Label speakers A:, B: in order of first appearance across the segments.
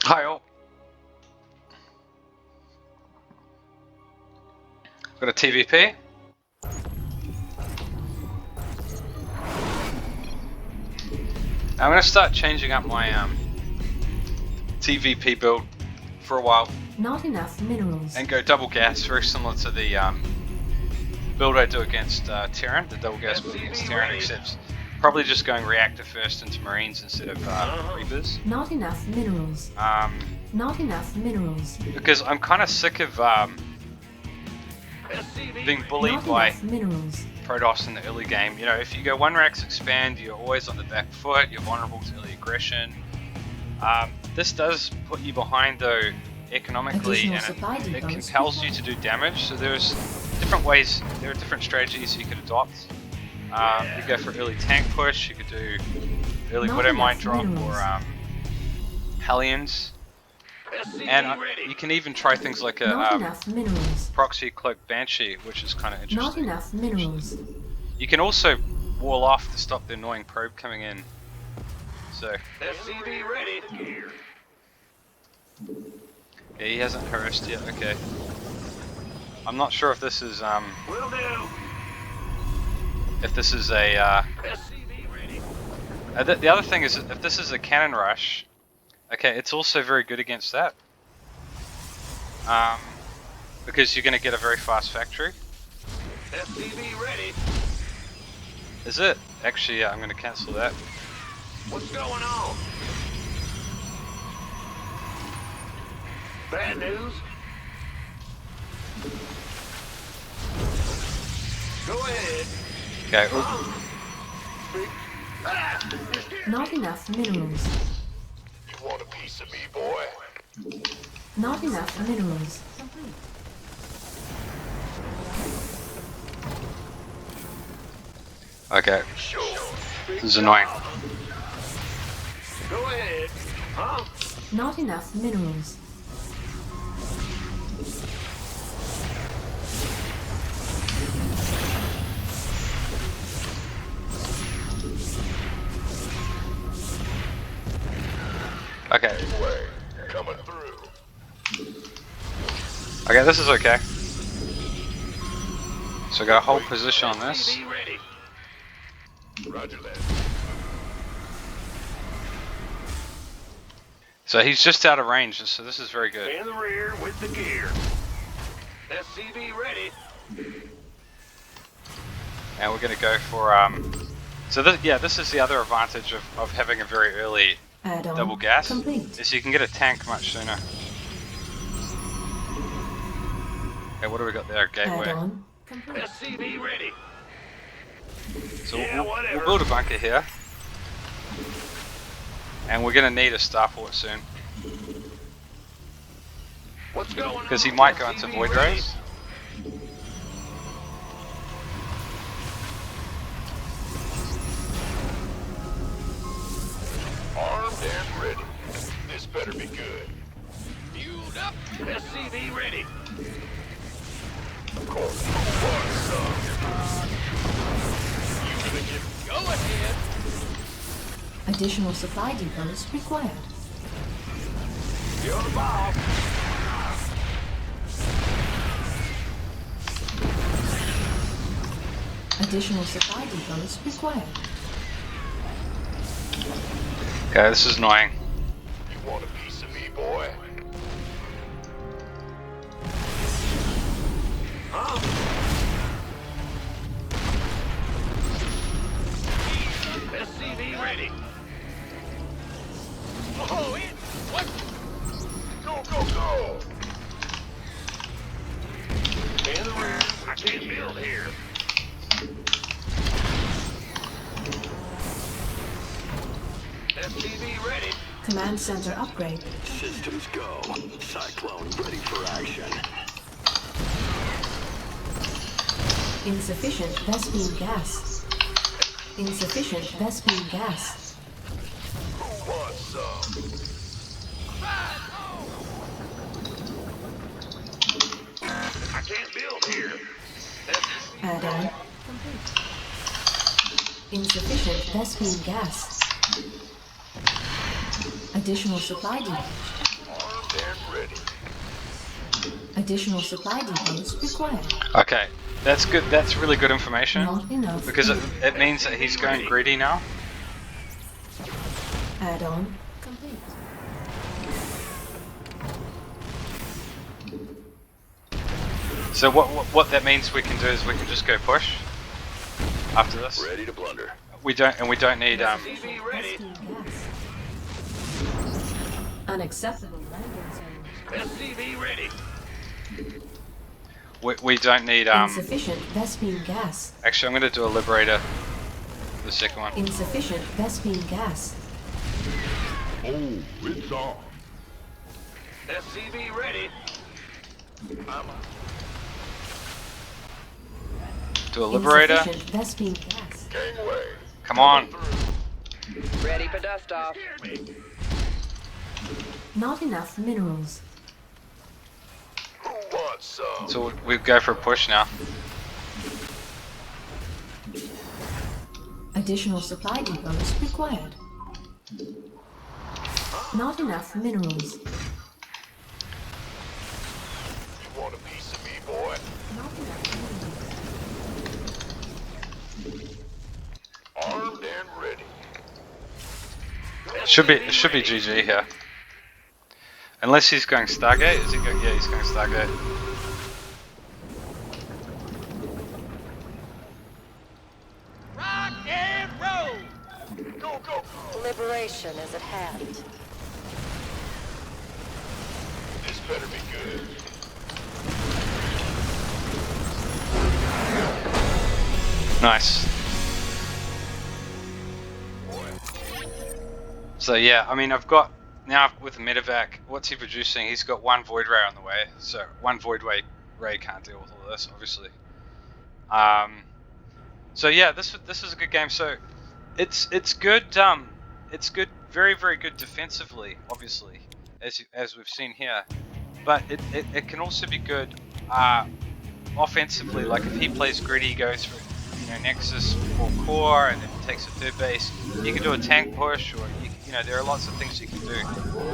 A: Hi all. Got a TVP. I'm gonna start changing up my TVP build for a while.
B: Not enough minerals.
A: And go double gas, very similar to the build I do against Terran, the double gas build against Terran, except probably just going reactor first into Marines instead of Reapers.
B: Not enough minerals. Not enough minerals.
A: Because I'm kind of sick of being bullied by Protoss in the early game. You know, if you go one racks expand, you're always on the back foot, you're vulnerable to early aggression. This does put you behind though economically, and it compels you to do damage. So there's different ways, there are different strategies you could adopt. You go for early tank push, you could do early Widow Mine drop or Hellions. And you can even try things like a proxy cloak Banshee, which is kind of interesting.
B: Not enough minerals.
A: You can also wall off to stop the annoying probe coming in. So
C: SCV ready.
A: yeah, he hasn't harassed yet. Okay. I'm not sure if this is
C: Will do.
A: if this is a
C: SCV ready.
A: the other thing is if this is a cannon rush. Okay, it's also very good against that. Because you're going to get a very fast factory.
C: SCV ready.
A: Is it? Actually, yeah, I'm going to cancel that.
C: What's going on? Bad news? Go ahead.
A: Okay.
B: Not enough minerals.
C: You want a piece of me, boy?
B: Not enough minerals.
A: Okay. This is annoying.
C: Go ahead. Huh?
B: Not enough minerals.
A: Okay.
C: Coming through.
A: Okay, this is okay. So I got a whole position on this.
C: SCV ready. Roger that.
A: So he's just out of range, so this is very good.
C: In the rear with the gear. SCV ready.
A: And we're gonna go for so this, yeah, this is the other advantage of having a very early
B: Add-on
A: double gas
B: complete.
A: is you can get a tank much sooner. Okay, what do we got there? Gateway.
B: Add-on complete.
C: SCV ready.
A: So
C: Yeah,
A: we'll build a bunker here. And we're gonna need a starport soon.
C: What's going on?
A: Because he might go into
C: SCV
A: Void
C: ready.
A: Rays.
C: Armed and ready. This better be good. Fueled up. SCV ready. Of course. You gonna get... Go ahead.
B: Additional supply depots required.
C: You're the boss.
B: Additional supply depots required.
A: Okay, this is annoying.
C: You want a piece of me, boy? Huh? SCV ready. Oh, it. What? Go, go, go! In the rear. I can't build here. SCV ready.
B: Command center upgrade.
D: Systems go. Cyclone ready for action.
B: Insufficient Vespene gas. Insufficient Vespene gas.
C: Who wants some? I can't build here.
B: Add-on complete. Insufficient Vespene gas. Additional supply depot.
C: and ready.
B: Additional supply depots required.
A: Okay, that's good. That's really good information.
B: Not enough.
A: Because it means that he's going greedy now.
B: Add-on complete.
A: So what that means we can do is we can just go push after this.
C: Ready to blunder.
A: We don't need
C: SCV ready.
B: Unacceptable landing zone.
C: SCV ready.
A: we don't need
B: Insufficient Vespene gas.
A: Actually, I'm going to do a Liberator. The second one.
B: Insufficient Vespene gas.
C: Oh, it's on. SCV ready.
A: Do a Liberator.
B: Insufficient Vespene gas.
C: Gangway.
A: Come on.
E: Ready for dust off.
B: Not enough minerals.
C: Who wants some?
A: So we go for a push now.
B: Additional supply depots required. Not enough minerals.
C: You want a piece of me, boy?
B: Not enough minerals.
C: Armed and ready.
A: It should be GG here. Unless he's going Stargate. Is he going? Yeah, he's going Stargate.
C: Rock and roll. Go, go.
E: Liberation is at hand.
C: This better be good.
A: Nice. So yeah, I mean, I've got now with Medevac. What's he producing? He's got one Void Ray on the way. So one Void Ray can't deal with all this, obviously. So yeah, this is a good game. So it's good. It's good, very good defensively, obviously, as we've seen here. But it can also be good offensively. Like if he plays greedy, goes for Nexus or core, and then takes a third base. You can do a tank push, or you know there are lots of things you can do.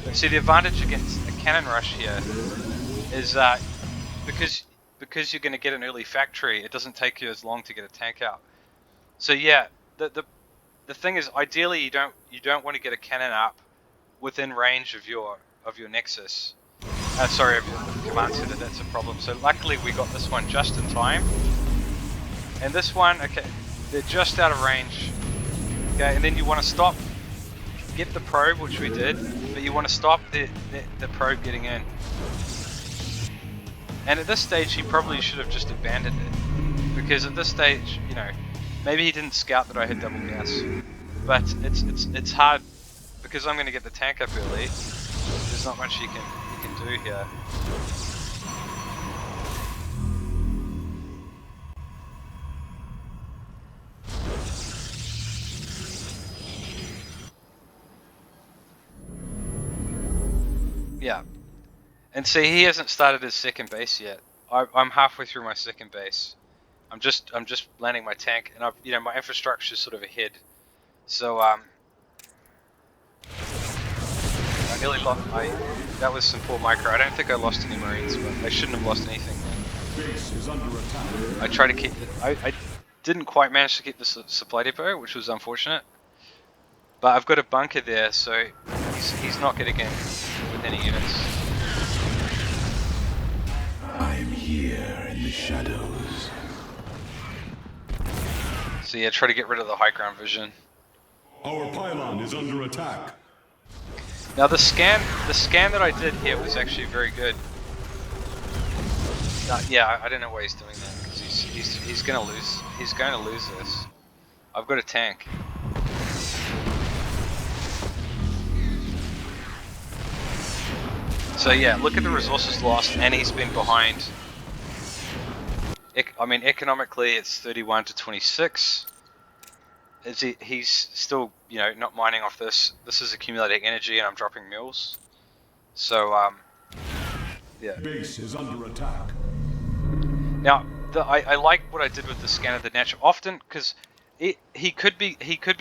A: But see, the advantage against a cannon rush here is because you're going to get an early factory. It doesn't take you as long to get a tank out. So yeah, the thing is, ideally you don't want to get a cannon up within range of your Nexus. Sorry, of your command center. That's a problem. So luckily we got this one just in time. And this one, okay, they're just out of range. Okay, and then you want to stop, get the probe, which we did, but you want to stop the probe getting in. And at this stage, he probably should have just abandoned it, because at this stage, maybe he didn't scout that I had double gas. But it's hard because I'm going to get the tank up early. There's not much you can do here. Yeah, and see, he hasn't started his second base yet. I'm halfway through my second base. I'm just landing my tank, and my infrastructure is sort of ahead. So I nearly lost. That was some poor micro. I don't think I lost any Marines, but I shouldn't have lost anything.
D: Base is under attack.
A: I tried to keep it. I didn't quite manage to keep the supply depot, which was unfortunate. But I've got a bunker there, so he's not getting in with any units.
D: I'm here in the shadows.
A: So yeah, try to get rid of the high ground vision.
D: Our pylon is under attack.
A: Now the scan that I did here was actually very good. Yeah, I don't know why he's doing that, because he's gonna lose. He's going to lose this. I've got a tank. So yeah, look at the resources lost, and he's been behind. I mean, economically, it's 31 to 26. He's still, not mining off this. This is accumulating energy, and I'm dropping mills. So, yeah.
D: Base is under attack.
A: Now, I like what I did with the scan of the natural. Often, because he could be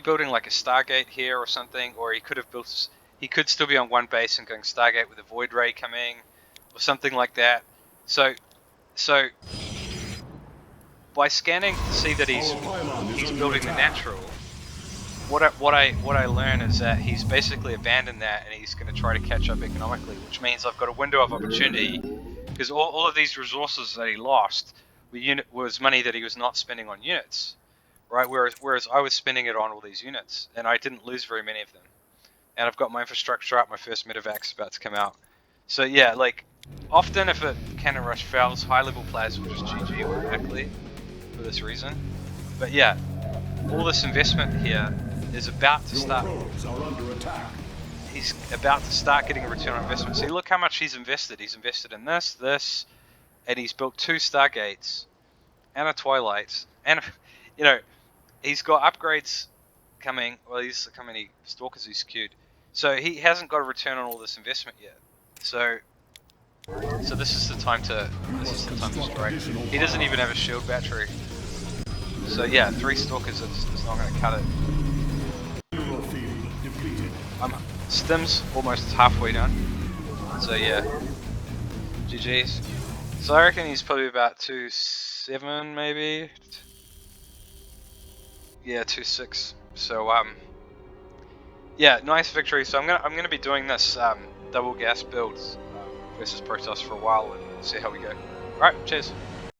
A: building like a Stargate here or something, or he could have built. he could still be on one base and going Stargate with a Void Ray coming, or something like that. So by scanning to see that he's building the natural, what I learn is that he's basically abandoned that and he's going to try to catch up economically, which means I've got a window of opportunity, because all of these resources that he lost was money that he was not spending on units, right? Whereas I was spending it on all these units, and I didn't lose very many of them. And I've got my infrastructure up, my first medevac is about to come out. So yeah, like, often if a cannon rush fails, high level players will just GG automatically for this reason. But yeah, all this investment here is about to start. He's about to start getting a return on investment. See, look how much he's invested. He's invested in this, and he's built 2 Stargates and a Twilight, and you know, he's got upgrades coming. Well, these are coming. Stalkers he's queued, so he hasn't got a return on all this investment yet. So this is the time to strike. He doesn't even have a shield battery. So yeah, 3 Stalkers is not going to cut it. Stim's almost halfway done. So yeah, GG's. So I reckon he's probably about 2.7 maybe. Yeah, 2.6. So yeah, nice victory. So I'm gonna be doing this double gas builds versus Protoss for a while and see how we go. Alright, cheers.